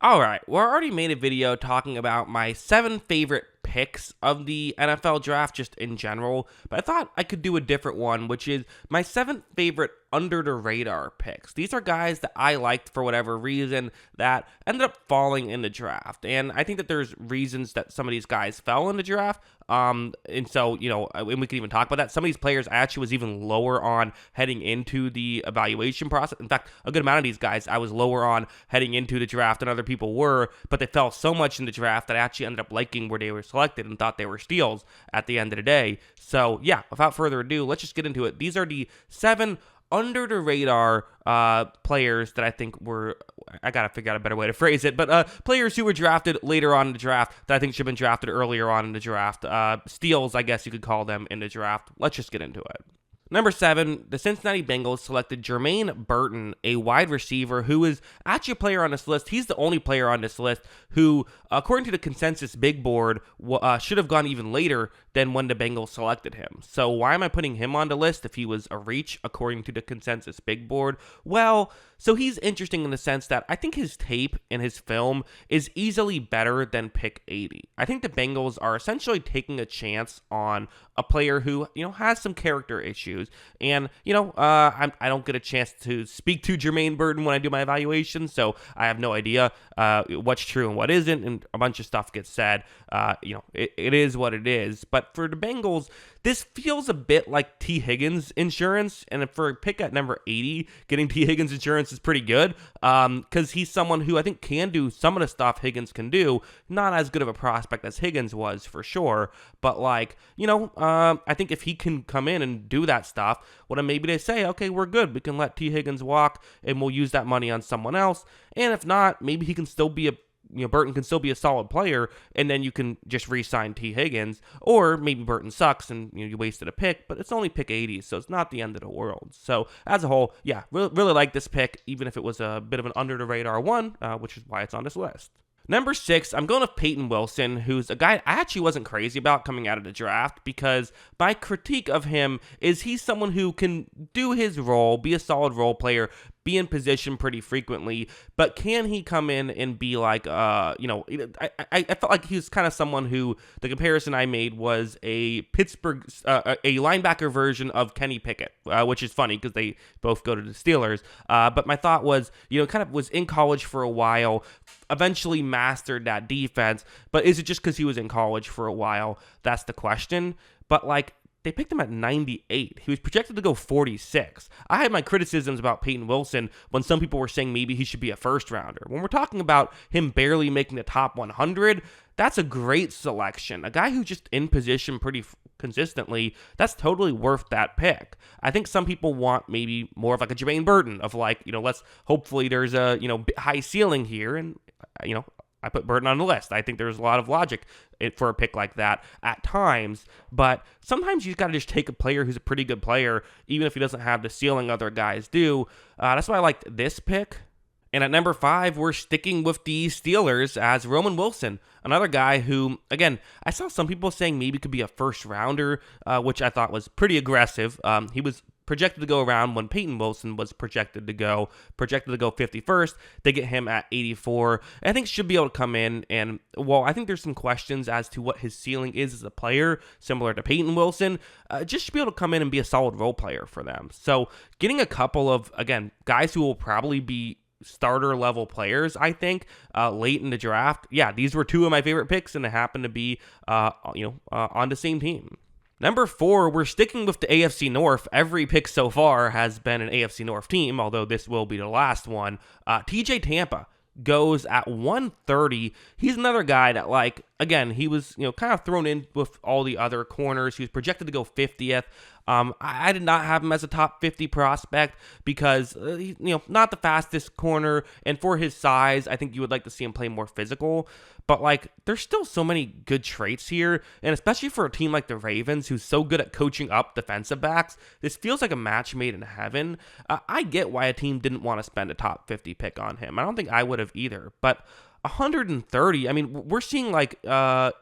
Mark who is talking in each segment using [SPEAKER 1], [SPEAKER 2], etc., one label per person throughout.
[SPEAKER 1] All right, well, I already made a video talking about my 7 favorite picks of the NFL draft just in general, but I thought I could do a different one, which is my 7 favorite under the radar picks. These are guys that I liked for whatever reason that ended up falling in the draft. And I think that there's reasons that some of these guys fell in the draft. And so, and we can even talk about that. Some of these players I actually was even lower on heading into the evaluation process. In fact, a good amount of these guys I was lower on heading into the draft than other people were, but they fell so much in the draft that I actually ended up liking where they were selected and thought they were steals at the end of the day. So yeah, without further ado, let's just get into it. These are the 7 under the radar players that I think were, I gotta figure out a better way to phrase it, but players who were drafted later on in the draft that I think should have been drafted earlier on in the draft. Steals, I guess you could call them in the draft. Let's just get into it. Number 7, the Cincinnati Bengals selected Jermaine Burton, a wide receiver who is actually a player on this list. He's the only player on this list who, according to the consensus big board, should have gone even later than when the Bengals selected him. So why am I putting him on the list if he was a reach according to the consensus big board? Well, so he's interesting in the sense that I think his tape and his film is easily better than pick 80. I think the Bengals are essentially taking a chance on a player who, has some character issues. And, I don't get a chance to speak to Jermaine Burton when I do my evaluation, so I have no idea what's true and what isn't, and a bunch of stuff gets said. It is what it is. But for the Bengals, this feels a bit like T. Higgins insurance, and for a pick at number 80, getting T. Higgins insurance is pretty good, because he's someone who I think can do some of the stuff Higgins can do. Not as good of a prospect as Higgins was, for sure, but I think if he can come in and do that stuff, well, then maybe they say, okay, we're good. We can let T. Higgins walk, and we'll use that money on someone else. And if not, maybe he can still be Burton can still be a solid player, and then you can just re-sign T. Higgins. Or maybe Burton sucks and you wasted a pick, but it's only pick 80, so it's not the end of the world. So as a whole, yeah, really like this pick, even if it was a bit of an under-the-radar one, which is why it's on this list. Number 6, I'm going with Payton Wilson, who's a guy I actually wasn't crazy about coming out of the draft, because my critique of him is he's someone who can do his role, be a solid role player, be in position pretty frequently, but can he come in and be like, I felt like he was kind of someone who, the comparison I made was a Pittsburgh, a linebacker version of Kenny Pickett, which is funny because they both go to the Steelers. But my thought was, kind of was in college for a while, eventually mastered that defense, but is it just because he was in college for a while? That's the question. But they picked him at 98. He was projected to go 46. I had my criticisms about Payton Wilson when some people were saying maybe he should be a first rounder. When we're talking about him barely making the top 100, that's a great selection. A guy who's just in position pretty consistently, that's totally worth that pick. I think some people want maybe more of like a Jermaine Burton of let's hopefully there's a, high ceiling here, and, I put Burton on the list. I think there's a lot of logic for a pick like that at times, but sometimes you've got to just take a player who's a pretty good player, even if he doesn't have the ceiling other guys do. That's why I liked this pick. And at number 5, we're sticking with the Steelers as Roman Wilson, another guy who, again, I saw some people saying maybe could be a first rounder, which I thought was pretty aggressive. He was projected to go around when Payton Wilson was projected to go 51st. They get him at 84. I think should be able to come in, and I think there's some questions as to what his ceiling is as a player, similar to Payton Wilson, just should be able to come in and be a solid role player for them. So getting a couple of, again, guys who will probably be starter level players, I think, late in the draft. Yeah, these were 2 of my favorite picks, and they happen to be, on the same team. Number 4, we're sticking with the AFC North. Every pick so far has been an AFC North team, although this will be the last one. TJ Tampa goes at 130. He's another guy that, again, he was, kind of thrown in with all the other corners. He was projected to go 50th. I did not have him as a top 50 prospect because, not the fastest corner, and for his size, I think you would like to see him play more physical. But, there's still so many good traits here, and especially for a team like the Ravens, who's so good at coaching up defensive backs, this feels like a match made in heaven. I get why a team didn't want to spend a top 50 pick on him. I don't think I would have either, but 130, I mean, we're seeing a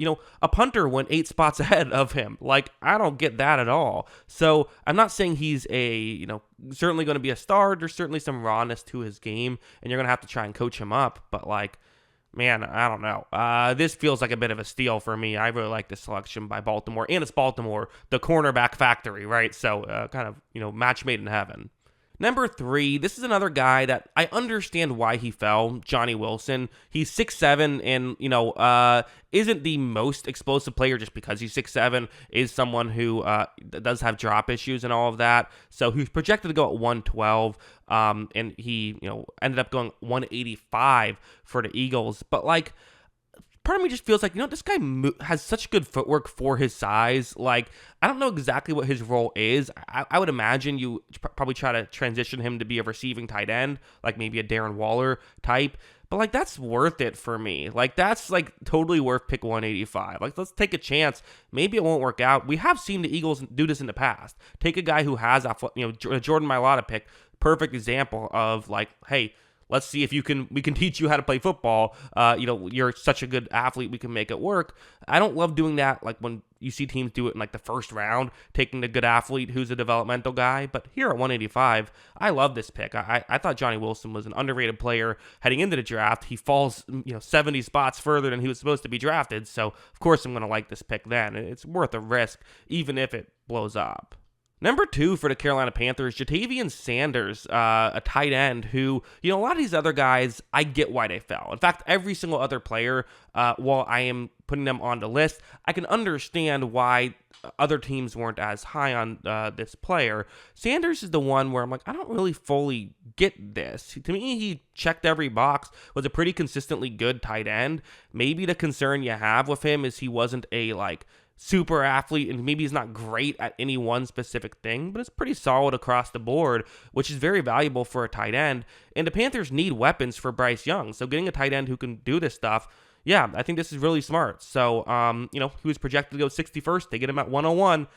[SPEAKER 1] punter went 8 spots ahead of him. I don't get that at all. So I'm not saying he's certainly going to be a star. There's certainly some rawness to his game, and you're going to have to try and coach him up. But Man, I don't know. This feels like a bit of a steal for me. I really like this selection by Baltimore, and it's Baltimore, the cornerback factory, right? So kind of, match made in heaven. Number 3, this is another guy that I understand why he fell, Johnny Wilson. He's 6'7", and, isn't the most explosive player just because he's 6'7", is someone who does have drop issues and all of that. So he's projected to go at 112, and he, ended up going 185 for the Eagles. But, part of me just feels like, this guy has such good footwork for his size. Like, I don't know exactly what his role is. I would imagine you probably try to transition him to be a receiving tight end, like maybe a Darren Waller type. But, that's worth it for me. That's, totally worth pick 185. Let's take a chance. Maybe it won't work out. We have seen the Eagles do this in the past. Take a guy who has, Jordan Mailata pick. Perfect example of, hey, let's see if we can teach you how to play football. You're such a good athlete, we can make it work. I don't love doing that, when you see teams do it in the first round, taking the good athlete who's a developmental guy. But here at 185, I love this pick. I thought Johnny Wilson was an underrated player heading into the draft. He falls 70 spots further than he was supposed to be drafted. So of course I'm going to like this pick then. It's worth a risk, even if it blows up. Number 2 for the Carolina Panthers, Ja'Tavion Sanders, a tight end who, a lot of these other guys, I get why they fell. In fact, every single other player, while I am putting them on the list, I can understand why other teams weren't as high on this player. Sanders is the one where I'm like, I don't really fully get this. To me, he checked every box, was a pretty consistently good tight end. Maybe the concern you have with him is he wasn't a, super athlete, and maybe he's not great at any one specific thing, but it's pretty solid across the board, which is very valuable for a tight end. And the Panthers need weapons for Bryce Young, so getting a tight end who can do this stuff, yeah, I think this is really smart. So, he was projected to go 61st. They get him at 101.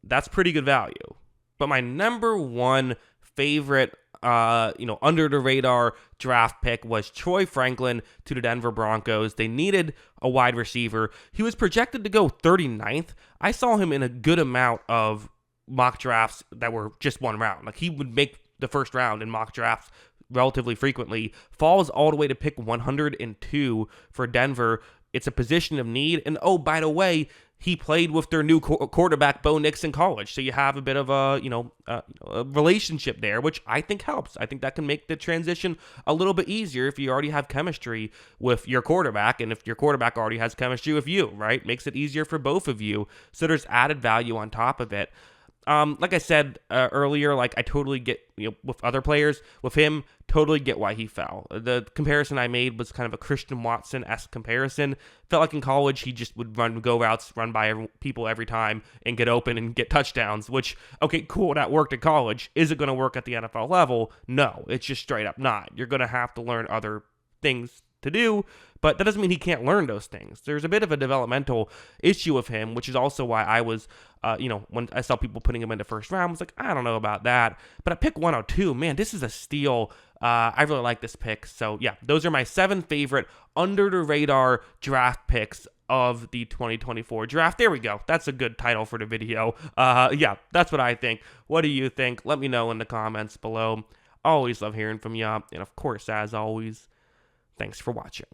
[SPEAKER 1] That's pretty good value. But my number 1 favorite under the radar draft pick was Troy Franklin to the Denver Broncos. They needed a wide receiver. He was projected to go 39th. I saw him in a good amount of mock drafts that were just one round. He would make the first round in mock drafts relatively frequently. Falls all the way to pick 102 for Denver. It's a position of need. And oh, by the way, he played with their new quarterback, Bo Nix, in college. So you have a bit of a relationship there, which I think helps. I think that can make the transition a little bit easier if you already have chemistry with your quarterback, and if your quarterback already has chemistry with you, right? Makes it easier for both of you. So there's added value on top of it. Like I said earlier, I totally get, with other players, with him, totally get why he fell. The comparison I made was kind of a Christian Watson-esque comparison. Felt like in college, he just would go routes, run by people every time, and get open and get touchdowns, which, okay, cool, that worked at college. Is it going to work at the NFL level? No, it's just straight up not. You're going to have to learn other things to do, but that doesn't mean he can't learn those things. There's a bit of a developmental issue with him, which is also why I was, when I saw people putting him in the first round, I was like, I don't know about that. But at pick 102, man, this is a steal. I really like this pick. So yeah, those are my 7 favorite under the radar draft picks of the 2024 draft. There we go. That's a good title for the video. Yeah, that's what I think. What do you think? Let me know in the comments below. Always love hearing from you. And of course, as always, thanks for watching.